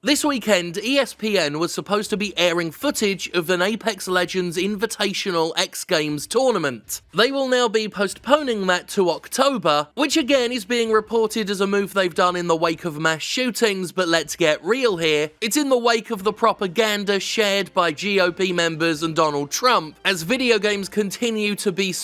This weekend, ESPN was supposed to be airing footage of an Apex Legends Invitational X Games tournament. They will now be postponing that to October, which again is being reported as a move they've done in the wake of mass shootings, but let's get real here. It's in the wake of the propaganda shared by GOP members and Donald Trump, as video games continue to be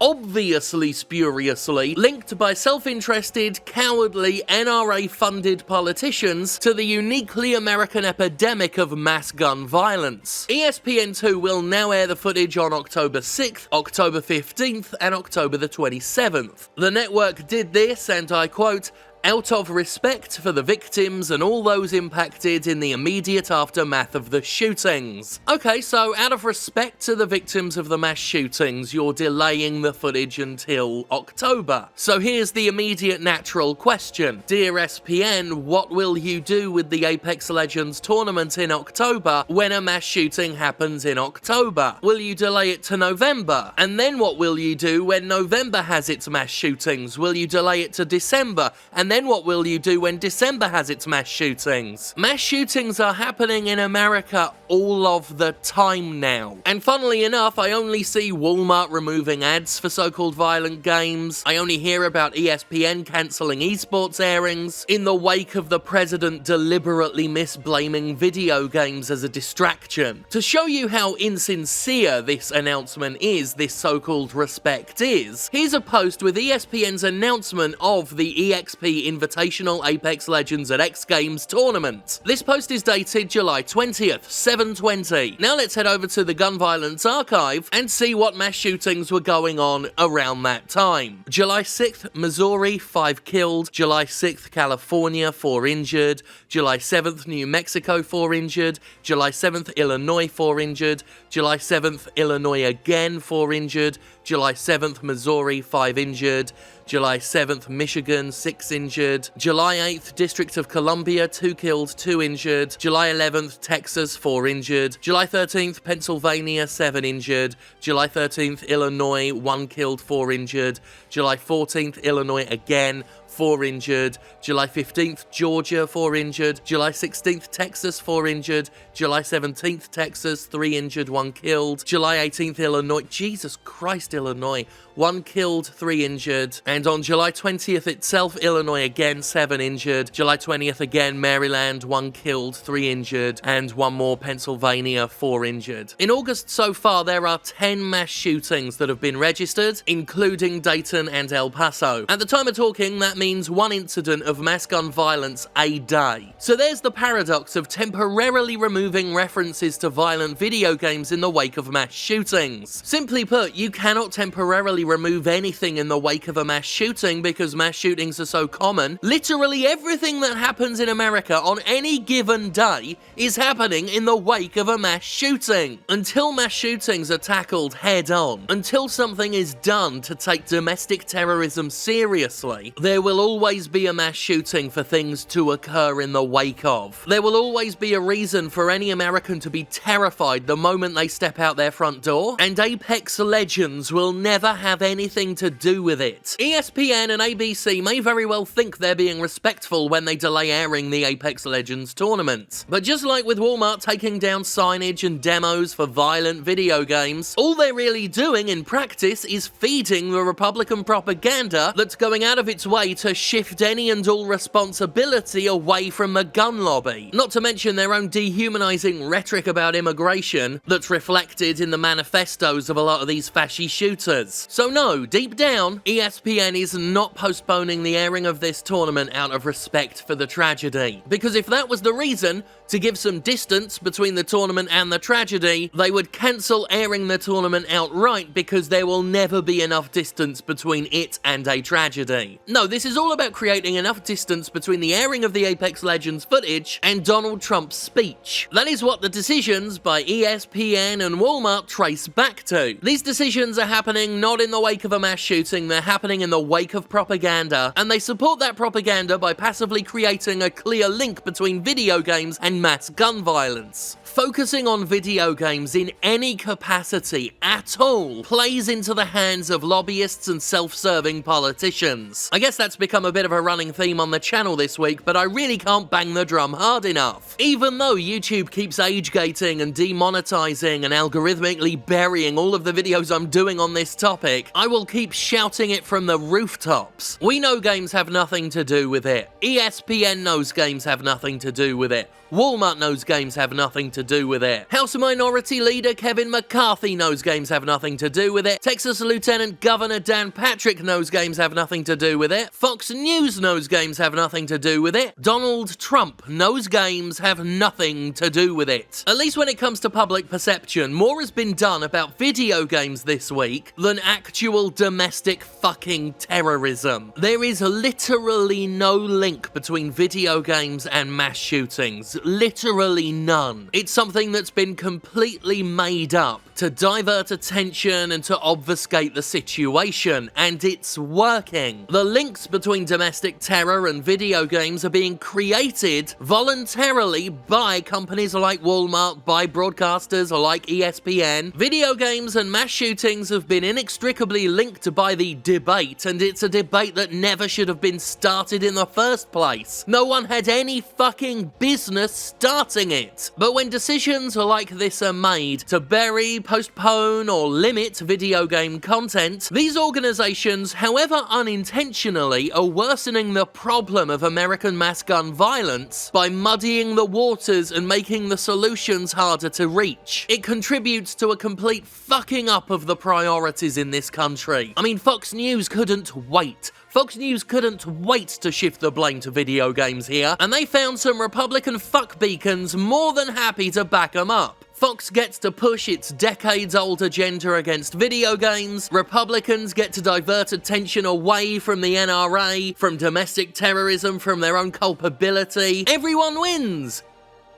obviously spuriously, linked by self-interested, cowardly, NRA-funded politicians to the uniquely American epidemic of mass gun violence. ESPN2 will now air the footage on October 6th, October 15th, and October the 27th. The network did this, and I quote, "out of respect for the victims and all those impacted in the immediate aftermath of the shootings." Okay, so out of respect to the victims of the mass shootings, you're delaying the footage until October. So here's the immediate natural question. Dear ESPN, what will you do with the Apex Legends tournament in October when a mass shooting happens in October? Will you delay it to November? And then what will you do when November has its mass shootings? Will you delay it to December? And then what will you do when December has its mass shootings? Mass shootings are happening in America all of the time now. And funnily enough, I only see Walmart removing ads for so-called violent games. I only hear about ESPN cancelling eSports airings in the wake of the president deliberately misblaming video games as a distraction. To show you how insincere this announcement is, this so-called respect is, here's a post with ESPN's announcement of the EXP Invitational Apex Legends at X Games tournament. This post is dated July 20th, 7:20. Now let's head over to the gun violence archive and see what mass shootings were going on around that time. July 6th, Missouri, 5 killed. July 6th, California, 4 injured. July 7th, New Mexico, 4 injured. July 7th, Illinois, 4 injured. July 7th, Illinois again, 4 injured. July 7th, Missouri, 5 injured. July 7th, Michigan, 6 injured. July 8th, District of Columbia, 2 killed, 2 injured. July 11th, Texas, 4 injured. July 13th, Pennsylvania, 7 injured. July 13th, Illinois, 1 killed, 4 injured. July 14th, Illinois again, 4 injured. July 15th, Georgia, 4 injured. July 16th, Texas, 4 injured. July 17th, Texas, 3 injured, 1 killed. July 18th, Illinois, Jesus Christ, Illinois, 1 killed, 3 injured. And on July 20th itself, Illinois again, 7 injured. July 20th again, Maryland, 1 killed, 3 injured. And 1 more, Pennsylvania, 4 injured. In August so far, there are 10 mass shootings that have been registered, including Dayton and El Paso. At the time of talking, that means 1 incident of mass gun violence a day. So there's the paradox of temporarily removing references to violent video games in the wake of mass shootings. Simply put, you cannot temporarily remove anything in the wake of a mass shooting because mass shootings are so common. Literally everything that happens in America on any given day is happening in the wake of a mass shooting. Until mass shootings are tackled head on, until something is done to take domestic terrorism seriously, there will always be a mass shooting for things to occur in the wake of. There will always be a reason for any American to be terrified the moment they step out their front door, and Apex Legends will never have anything to do with it. ESPN and ABC may very well think they're being respectful when they delay airing the Apex Legends tournament. But just like with Walmart taking down signage and demos for violent video games, all they're really doing in practice is feeding the Republican propaganda that's going out of its way to shift any and all responsibility away from the gun lobby. Not to mention their own dehumanizing rhetoric about immigration that's reflected in the manifestos of a lot of these fascist shooters. So no, deep down, ESPN is not postponing the airing of this tournament out of respect for the tragedy. Because if that was the reason, to give some distance between the tournament and the tragedy, they would cancel airing the tournament outright because there will never be enough distance between it and a tragedy. No, this is all about creating enough distance between the airing of the Apex Legends footage and Donald Trump's speech. That is what the decisions by ESPN and Walmart trace back to. These decisions are happening not in the wake of a mass shooting, they're happening in the wake of propaganda, and they support that propaganda by passively creating a clear link between video games and mass gun violence. Focusing on video games in any capacity at all plays into the hands of lobbyists and self-serving politicians. I guess that's that's become a bit of a running theme on the channel this week, but I really can't bang the drum hard enough. Even though YouTube keeps age-gating and demonetizing and algorithmically burying all of the videos I'm doing on this topic, I will keep shouting it from the rooftops. We know games have nothing to do with it. ESPN knows games have nothing to do with it. Walmart knows games have nothing to do with it. House Minority Leader Kevin McCarthy knows games have nothing to do with it. Texas Lieutenant Governor Dan Patrick knows games have nothing to do with it. Fox News knows games have nothing to do with it. Donald Trump knows games have nothing to do with it. At least when it comes to public perception, more has been done about video games this week than actual domestic fucking terrorism. There is literally no link between video games and mass shootings. Literally none. It's something that's been completely made up to divert attention and to obfuscate the situation, and it's working. The links between domestic terror and video games are being created voluntarily by companies like Walmart, by broadcasters like ESPN. Video games and mass shootings have been inextricably linked by the debate, and it's a debate that never should have been started in the first place. No one had any fucking business starting it. But when decisions like this are made to bury, postpone, or limit video game content, these organizations, however unintentionally, are worsening the problem of American mass gun violence by muddying the waters and making the solutions harder to reach. It contributes to a complete fucking up of the priorities in this country. I mean, Fox News couldn't wait. Fox News couldn't wait to shift the blame to video games here, and they found some Republican fuck beacons more than happy to back them up. Fox gets to push its decades-old agenda against video games, Republicans get to divert attention away from the NRA, from domestic terrorism, from their own culpability. Everyone wins!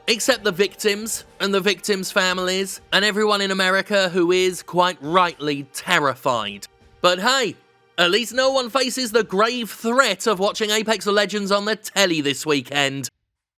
Except the victims, and the victims' families, and everyone in America who is, quite rightly, terrified. But hey, at least no one faces the grave threat of watching Apex Legends on the telly this weekend.